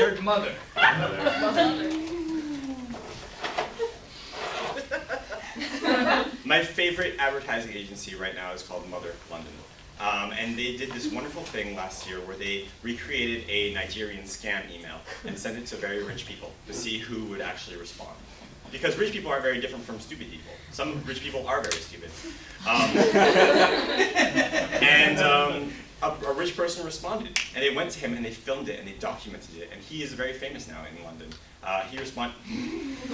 heard mother. My favorite advertising agency right now is called Mother London. And they did this wonderful thing last year where they recreated a Nigerian scam email and sent it to very rich people to see who would actually respond. Because rich people are very different from stupid people. Some rich people are very stupid. A rich person responded, and they went to him and they filmed it and they documented it, and he is very famous now in London. He responded.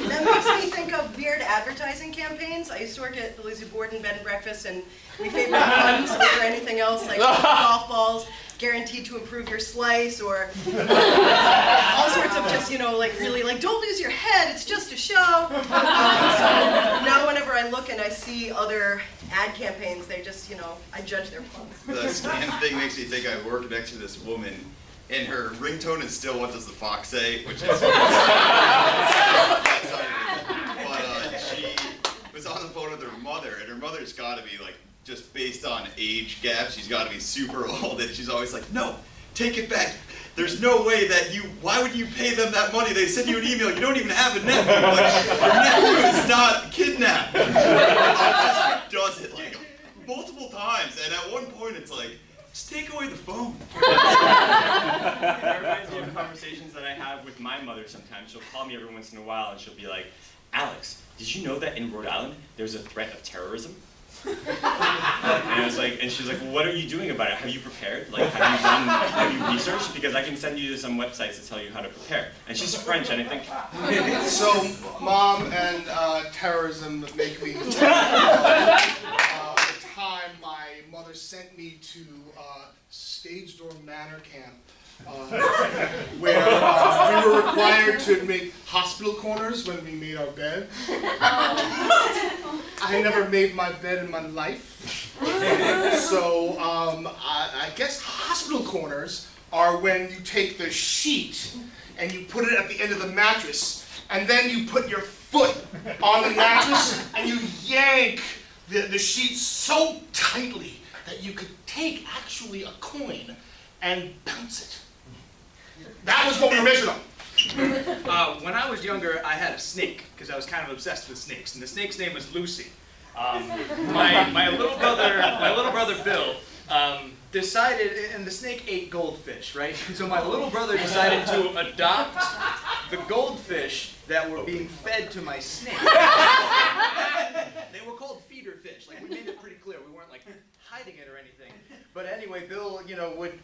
That makes me think of weird advertising campaigns. I used to work at the Lizzie Borden Bed and Breakfast, and we favored puns over anything else, like golf balls, guaranteed to improve your slice, or all sorts of just, like really, like, don't lose your head, it's just a show. So now whenever I look and I see other ad campaigns, they just, I judge their puns. The scam thing makes me think I work next to this woman, and her ringtone is still "What Does the Fox Say?" which is but she was on the phone with her mother, and her mother's got to be like, just based on age gap, she's got to be super old, and she's always like, "No, take it back. There's no way that why would you pay them that money? They send you an email, you don't even have a nephew. Like, your nephew is not kidnapped." She does it like multiple times, and at one point it's like, just take away the phone. That reminds me of conversations that I have with my mother sometimes. She'll call me every once in a while and she'll be like, "Alex, did you know that in Rhode Island there's a threat of terrorism?" And I was like, and she's like, "Well, what are you doing about it? Have you prepared? Like, have you researched? Because I can send you to some websites to tell you how to prepare." And she's French, and I think. So, Mom and terrorism make me the time my mother sent me to Stage Door Manor Camp, where we were required to make hospital corners when we made our bed. I never made my bed in my life. So I guess hospital corners are when you take the sheet and you put it at the end of the mattress, and then you put your foot on the mattress and you yank the sheet so tightly that you could take actually a coin and bounce it. That was what we were measured on. When I was younger, I had a snake, because I was kind of obsessed with snakes, and the snake's name was Lucy. My little brother Bill decided, and the snake ate goldfish, right? So my little brother decided to adopt the goldfish that were being fed to my snake. They were called feeder fish. Like, we made it pretty clear. We weren't like hiding it or anything. But anyway, Bill,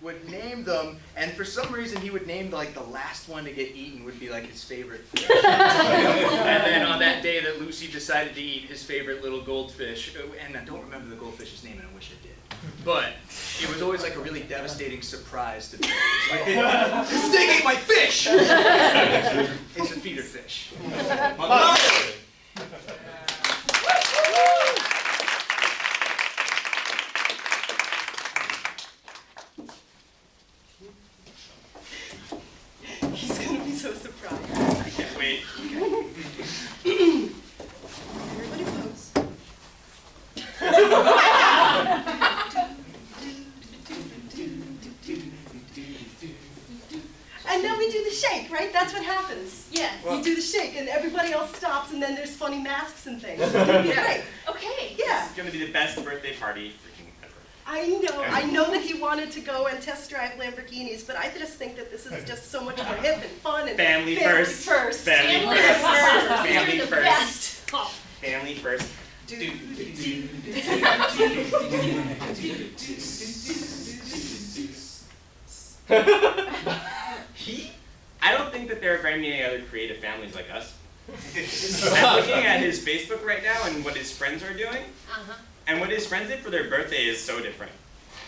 would name them, and for some reason he would name like the last one to get eaten would be like his favorite fish. And then on that day that Lucy decided to eat his favorite little goldfish, and I don't remember the goldfish's name, and I wish I did. But it was always like a really devastating surprise to Bill. It was like, the snake ate my fish! It's a feeder fish. He's gonna be so surprised. I can't wait. Everybody pose. And then we do the shake, right? That's what happens. Yes. You do the shake, and everybody else stops, and then there's funny masks and things. It's gonna be great. Okay. Yeah. It's gonna be the best birthday party freaking ever. I know that he wanted to go and test drive Lamborghinis, but I just think that this is just so much more hip and fun and Family first. Family Family first. first. Family You're the first. best. Oh. Family first. I don't think that there are very many other creative families like us. I'm looking at his Facebook right now and what his friends are doing, and what his friends did for their birthday is so different.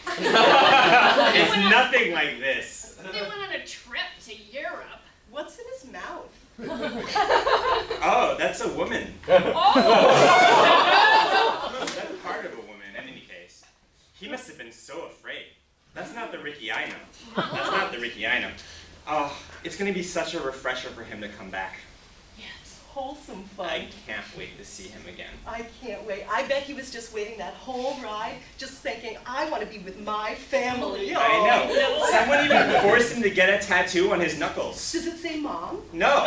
It's nothing like this. They went on a trip to Europe. What's in his mouth? Oh, that's a woman. Oh! That's part of a woman, in any case. He must have been so afraid. That's not the Ricky I know. That's not the Ricky I know. Oh, it's going to be such a refresher for him to come back. Yes. wholesome fun. I can't wait to see him again. I can't wait. I bet he was just waiting that whole ride, just thinking, I want to be with my family. I Oh. know. Someone even forced him to get a tattoo on his knuckles. Does it say Mom? No.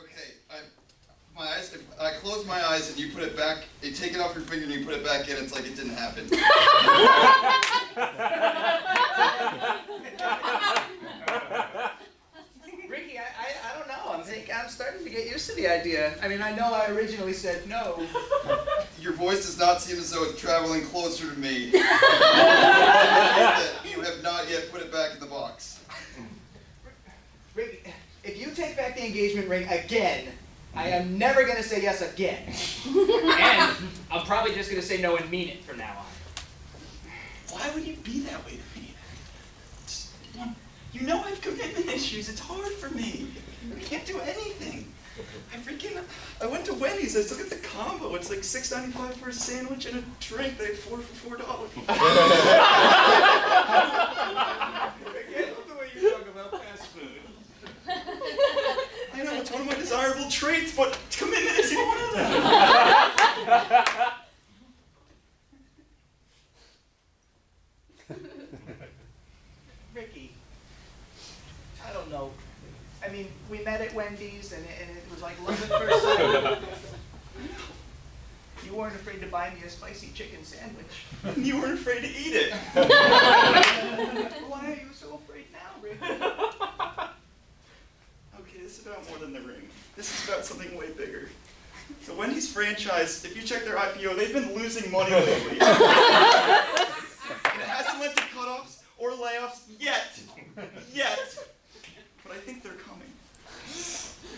Okay, my eyes. If I close my eyes and you put it back, you take it off your finger and you put it back in. It's like it didn't happen. Ricky, I don't know. I'm starting to get used to the idea. I mean, I know I originally said no. Your voice does not seem as though it's traveling closer to me. That you have not yet put it back in the box. Ricky, if you take back the engagement ring again, I am never going to say yes again. And I'm probably just going to say no and mean it from now on. Why would you be that way to me? You know I have commitment issues. It's hard for me. I can't do anything. I went to Wendy's. I still get the combo. It's like $6.95 for a sandwich and a drink. They had 4 for $4. I love the way you talk about fast food. I know it's one of my desirable traits, but commitment isn't one of them. Ricky, I don't know. I mean, we met at Wendy's and it was like love at first sight. You weren't afraid to buy me a spicy chicken sandwich. And you weren't afraid to eat it. Why are you so afraid now, Ricky? Okay, this is about more than the ring. This is about something way bigger. The Wendy's franchise, if you check their IPO, they've been losing money lately. And it hasn't led to cutoffs or layoffs yet. Yet. But I think they're coming.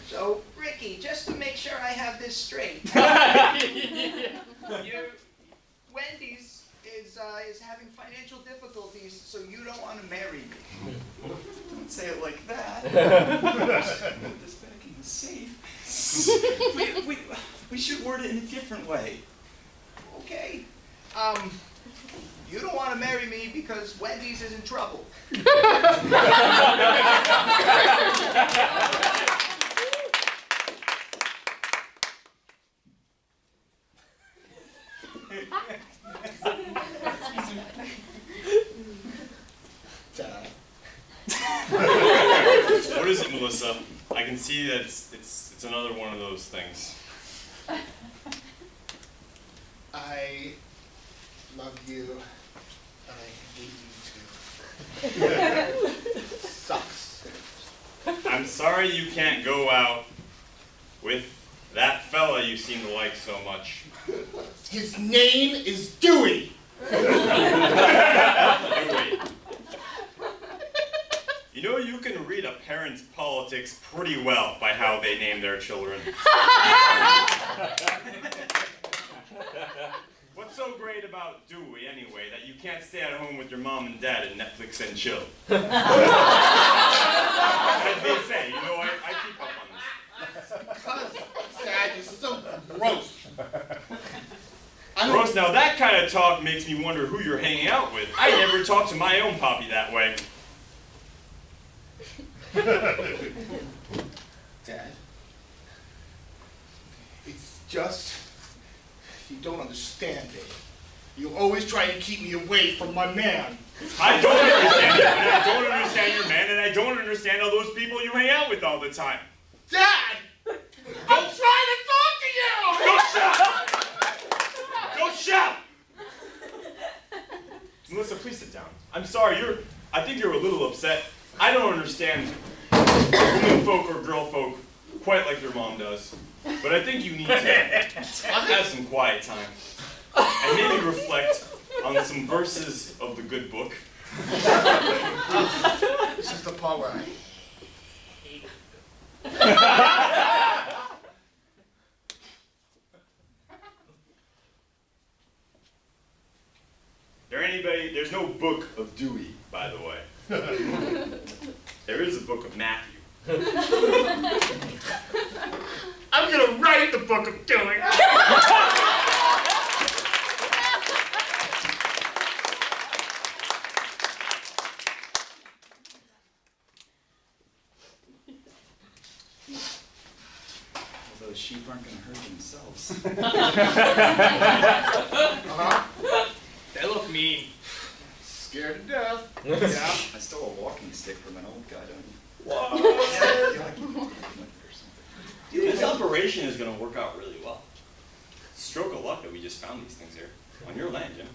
So, Ricky, just to make sure I have this straight, Wendy's is having financial difficulties, so you don't want to marry me. Don't say it like that. Put this back in the safe. We should word it in a different way. Okay. You don't want to marry me because Wendy's is in trouble. What is it, Melissa? I can see that it's another one of those things. I love you, and I hate you too. Sucks. I'm sorry you can't go out with that fella you seem to like so much. His name is Dewey. Anyway, you know you can read a parent's politics pretty well by how they name their children. What's so great about Dewey, anyway, that you can't stay at home with your mom and dad and Netflix and chill? As they say, you know, I keep up on this. Because, Sad, you're so gross. Gross, now that kind of talk makes me wonder who you're hanging out with. I never talk to my own poppy that way. Dad, it's just, you don't understand, babe. You always try to keep me away from my man. I don't understand you, and I don't understand your man, and I don't understand all those people you hang out with all the time. Dad! I'm trying to talk to you! Don't shout! Don't shout! Melissa, please sit down. I'm sorry, I think you're a little upset. I don't understand women folk or girl folk quite like your mom does. But I think you need to have some quiet time. And maybe reflect on some verses of the good book. This is the part where I There's no book of Dewey, by the way. There is a book of Matthew. I'm gonna write the book of Dewey. those sheep aren't going to hurt themselves. They look mean. Scared to death. Yeah. I stole a walking stick from an old guy, don't you? This operation is going to work out really well. Stroke of luck that we just found these things here. On your land, Jim.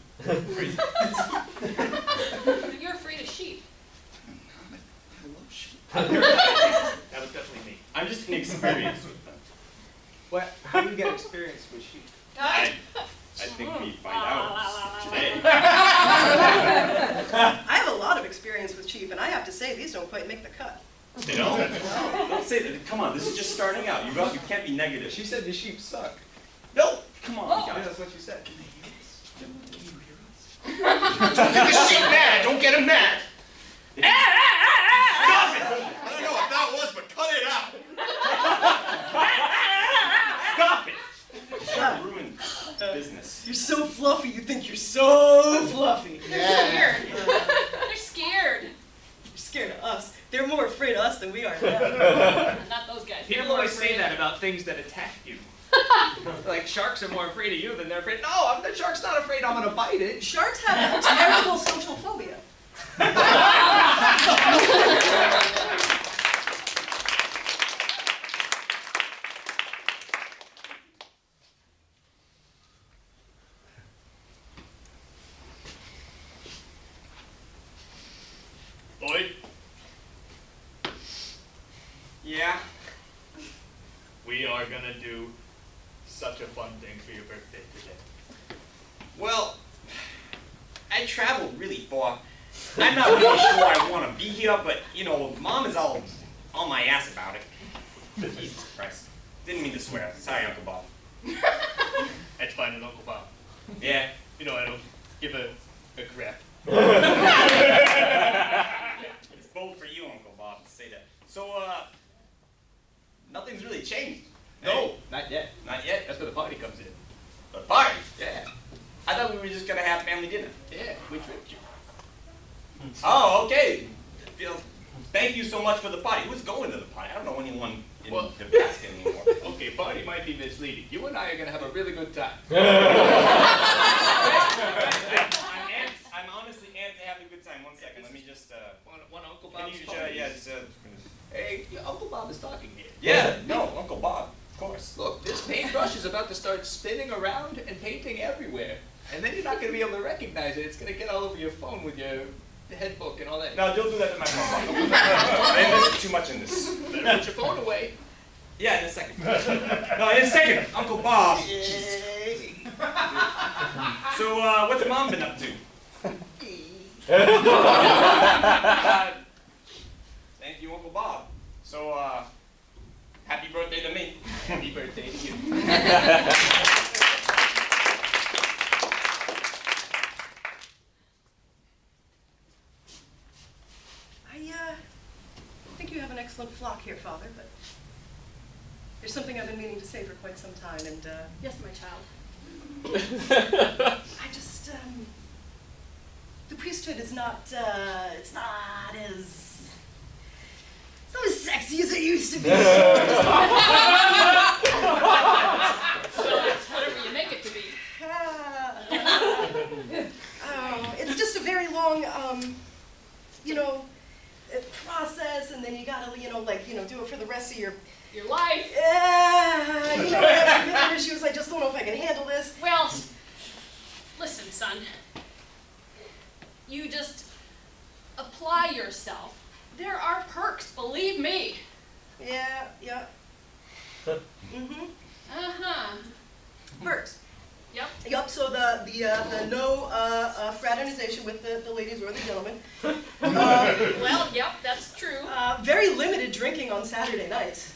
You're afraid of sheep. I love sheep. That was definitely me. I'm just inexperienced with them. What? How do you get experience with sheep? I think we find out today. I have a lot of experience with sheep, and I have to say, these don't quite make the cut. They don't? Don't say that. Come on, this is just starting out. You can't be negative. She said the sheep suck. No, come on, Yeah, guys. that's what she said. Don't get the sheep mad. Don't get him mad. Stop it! I don't know what that was, but cut it out. Stop it! Ruined business. You're so fluffy, you think you're so fluffy. Yeah. Scared. They're scared. You're scared of us. They're more afraid of us than we are now. Not those guys. People They're more always say afraid. that about things that attack you. Like sharks are more afraid of you than they're afraid. No, the shark's not afraid I'm gonna bite it. Sharks have a terrible social phobia. Boyd, Yeah. we are gonna do such a fun thing for your birthday today. Well, I traveled really far. I'm not really sure I want to be here, but you know, Mom is all on my ass about it. Jesus Christ. Didn't mean to swear. Sorry, Uncle Bob. That's fine with Uncle Bob. Yeah. You know, I don't give a crap. It's bold for you, Uncle Bob, to say that. So, nothing's really changed. No, not yet. Not yet. That's where the party comes in. The party. Yeah, I thought we were just gonna have family dinner. yeah, we tricked you. Oh, okay. Well, thank you so much for the party. Who's going to the party? I don't know anyone in Well- the basket anymore. Okay, party might be misleading. You and I are gonna have a really good time. I'm honestly amped to have a good time. One second. Let me just. One Uncle Can Bob's you? party. Yeah. Just, Hey, Uncle Bob is talking here. yeah. No, Uncle Bob. Of course. Look, this paintbrush is about to start spinning around and painting everywhere. And then you're not going to be able to recognize it. It's going to get all over your phone with your head book and all that. No, don't do that to my phone. Don't do that. I invested too much in this. Better put your phone away. Yeah, in a second. No, in a second. Uncle Bob. So, what's Mom been up to? Thank you, Uncle Bob. So, happy birthday to me. Happy birthday to you. I think you have an excellent flock here, Father, but there's something I've been meaning to say for quite some time, and Yes, my child. I just, the priesthood is not, it's not as sexy as it used to be. Whatever you make it to be. It's just a very long, process, and then you gotta, do it for the rest of your, Your life. I have some other issues, I just don't know if I can handle this. Well, listen, son. You just apply yourself. There are perks, believe me. Yeah. Mm-hmm. Uh-huh. Perks. Yep. Yup, so the no fraternization with the ladies or the gentlemen. Well, yep, that's true. Very limited drinking on Saturday nights.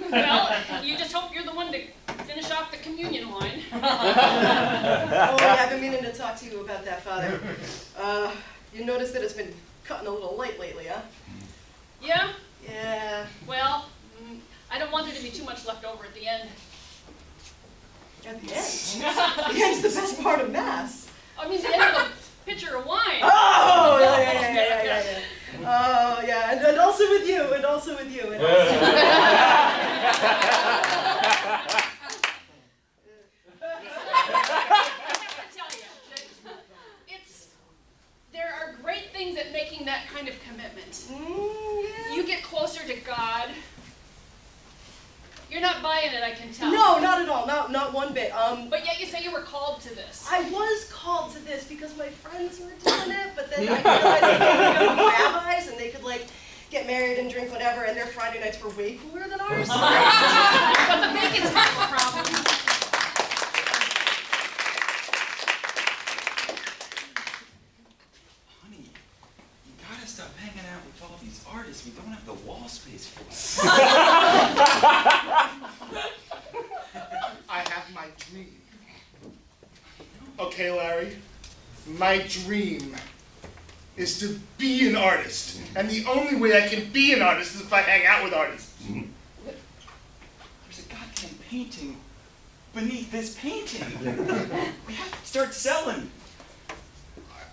Well, you just hope you're the one to finish off the communion line. Oh, yeah, I've been meaning to talk to you about that, Father. You notice that it's been cutting a little light lately, huh? Yeah? Yeah. Well, I don't want there to be too much left over at the end. At the end. The end's the best part of Mass. I mean, the end of a pitcher of wine. Oh, yeah. Oh, yeah, and also with you, and also with you, and also with you. odd. You're not buying it, I can tell. No, not at all. Not one bit. But yet you say you were called to this. I was called to this because my friends were doing it, but then I realized that they could go to rabbis and they could like get married and drink whatever, and their Friday nights were way cooler than ours. But the bacon's half the problem. Honey, you gotta stop hanging out with all these artists. We don't have the wall space for. I have my dream. Okay, Larry. My dream is to be an artist. And the only way I can be an artist is if I hang out with artists. There's a goddamn painting beneath this painting. We have to start selling.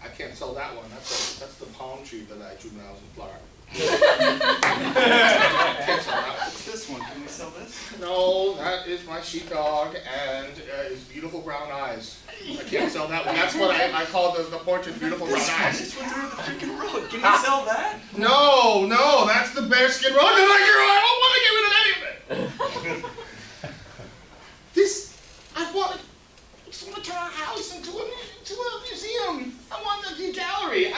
I can't sell that one. That's the palm tree that I drew when I was in Florida. Can't sell that one. What's this one? Can we sell this? No, that is my sheepdog and his beautiful brown eyes. I can't sell that one. That's what I call the portrait, beautiful brown eyes. This one's under the freaking rug. Can we sell that? No, that's the bearskin rug that I grew. I don't want to get rid of any of it. I just want to turn our house into a museum. I want the gallery. I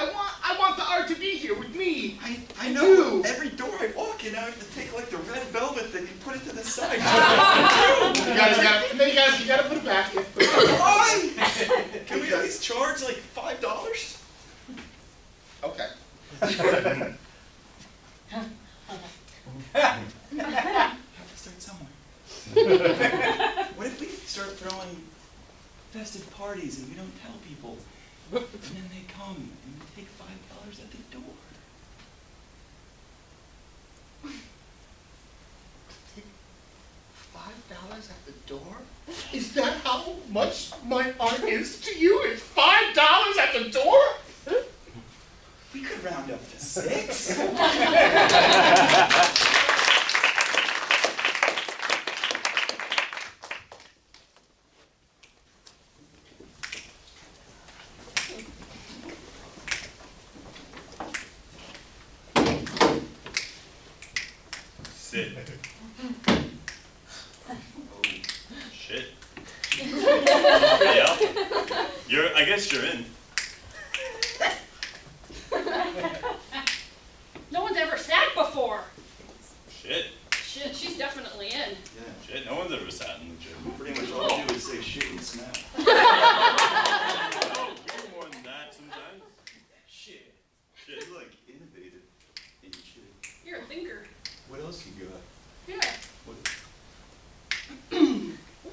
want the art to be here with me. I know. You. Every door I walk in, I have to take like the red velvet thing and put it to the side. You gotta put it back. Why? Can we at least charge like $5? Okay. We have to start somewhere. What if we start throwing festive parties and we don't tell people? And then they come and we take $5 at the door. $5 at the door? Is that how much my art is to you? It's $5 at the door? We could round up to 6. Sit. Oh, shit. Yeah. I guess you're in. No one's ever sat before. Shit. Shit, she's definitely in. Yeah. Shit, no one's ever sat in the gym. Pretty much all we do is say shit and smell. Oh, you're more than that sometimes. Shit. Shit. You're like innovative in shit. You're a thinker. What else you got? Yeah. What?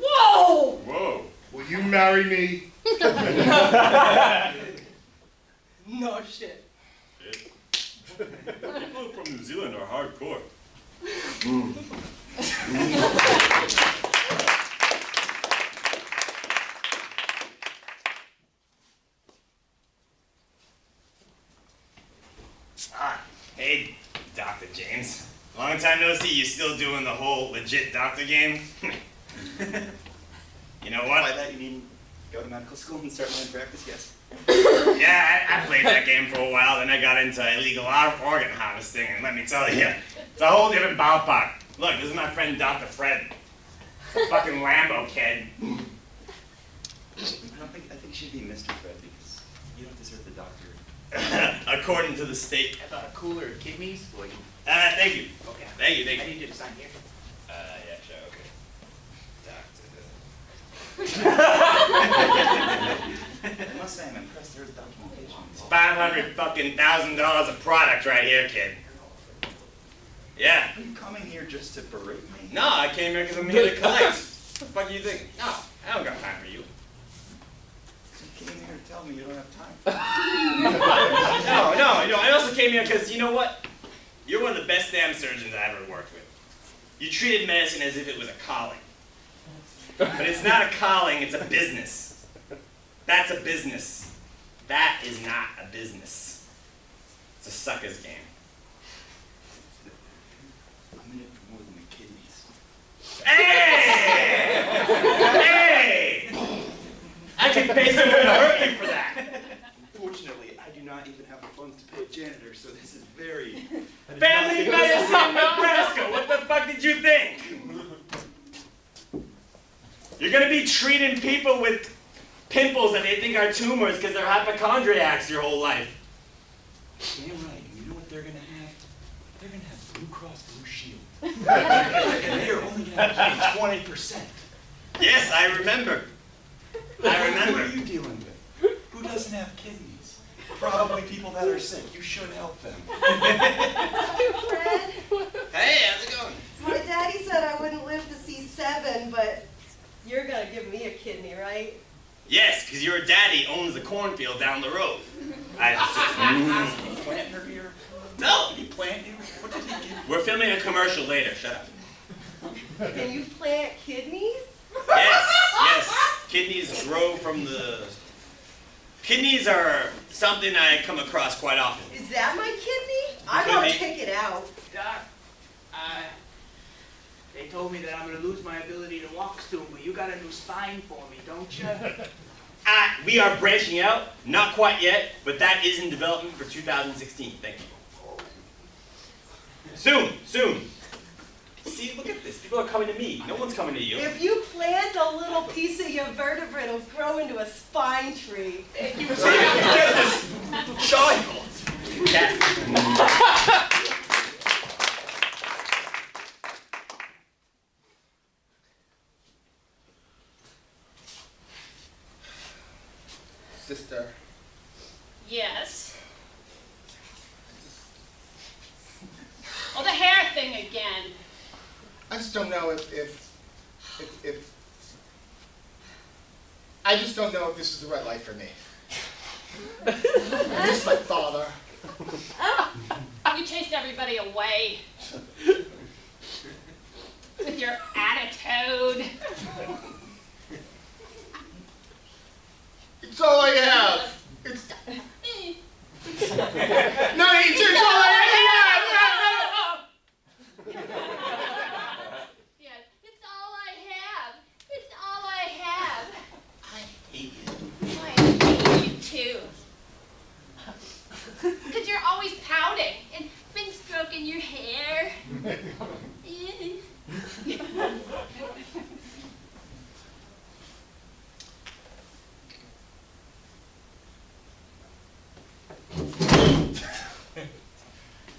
Whoa! Whoa. Will you marry me? No shit. Shit. People from New Zealand are hardcore. Hey, Dr. James. Long time no see, you still doing the whole legit doctor game? You know By what? that you mean go to medical school and start my practice? Yes. Yeah, I played that game for a while, then I got into illegal organ harvesting, and let me tell you, it's a whole different ballpark. Look, this is my friend Dr. Fred. Fucking Lambo kid. I think you should be Mr. Fred because you don't deserve the doctor. According to the state. I thought a cooler of kidneys. Boy, Thank you. okay. Thank you, I thank you. need you to sign here. Yeah, sure, okay. I must say I'm impressed there's documentation. $500,000 of product right here, kid. Yeah. Are you coming here just to berate me? No, I came here because I'm here to collect. What the fuck do you think? No, I don't got time for you. You came here to tell me you don't have time. No, I also came here because, you know what? You're one of the best damn surgeons I ever worked with. You treated medicine as if it was a calling. But it's not a calling, it's a business. That's a business. That is not a business. It's a sucker's game. I'm in it for more than the kidneys. Hey! Hey! I can pay someone to hurt you for that. Fortunately, I do not even have the funds to pay a janitor, so this is very... Family medicine, Nebraska. You're gonna be treating people with pimples that they think are tumors because they're hypochondriacs your whole life. Damn right. And you know what they're gonna have? They're gonna have Blue Cross Blue Shield. And they are only gonna have to pay 20%. Yes, I remember. I Who remember. are you dealing with? Who doesn't have kidneys? Probably people that are sick. You should help them. Fred, Hey, how's it going? my daddy said I wouldn't live to see 7, but you're gonna give me a kidney, right? Yes, because your daddy owns the cornfield down the road. Plant her here? No, You plant here? What did he give you? we're filming a commercial later. Shut up. Can you plant kidneys? Yes, yes. Kidneys grow from the. Kidneys are something I come across quite often. Is that my kidney? I'm Could gonna be. kick it out. Doc, they told me that I'm gonna lose my ability to walk soon, but you got a new spine for me, don't you? We are branching out, not quite yet, but that is in development for 2016. Thank you. Soon, soon. See, look at this. People are coming to me. No one's coming to you. If you plant a little piece of your vertebrae, it'll grow into a spine tree. See, get this child. Cat. Sister, Yes. Oh, the hair thing again. I just don't know if I just don't know if this is the right life for me. I miss my father. You chased everybody away. With your attitude. It's all I have. It's no, it's all I have. Yeah, it's all I have. It's all I have. I hate you. I hate you too. Because you're always pouting and been stroking your hair.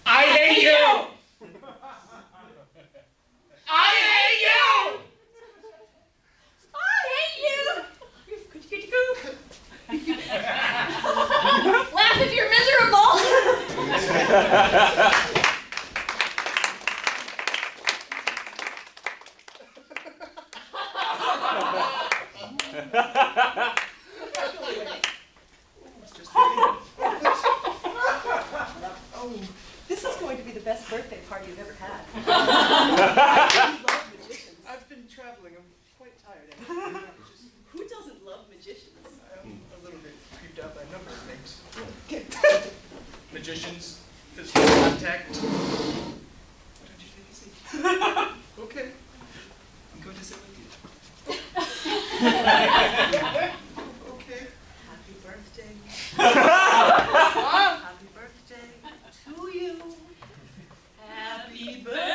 I hate you. I hate you. I hate you. Laugh if you're miserable. Oh, this is going to be the best birthday party you've ever had. I love magicians. I've been traveling. I'm quite tired. Who doesn't love magicians? I'm a little bit creeped out by a number of things. Magicians, physical contact. Why don't you take a seat? Okay. I'm going to sit with you. Okay. Happy birthday. Happy birthday to you. Happy birthday.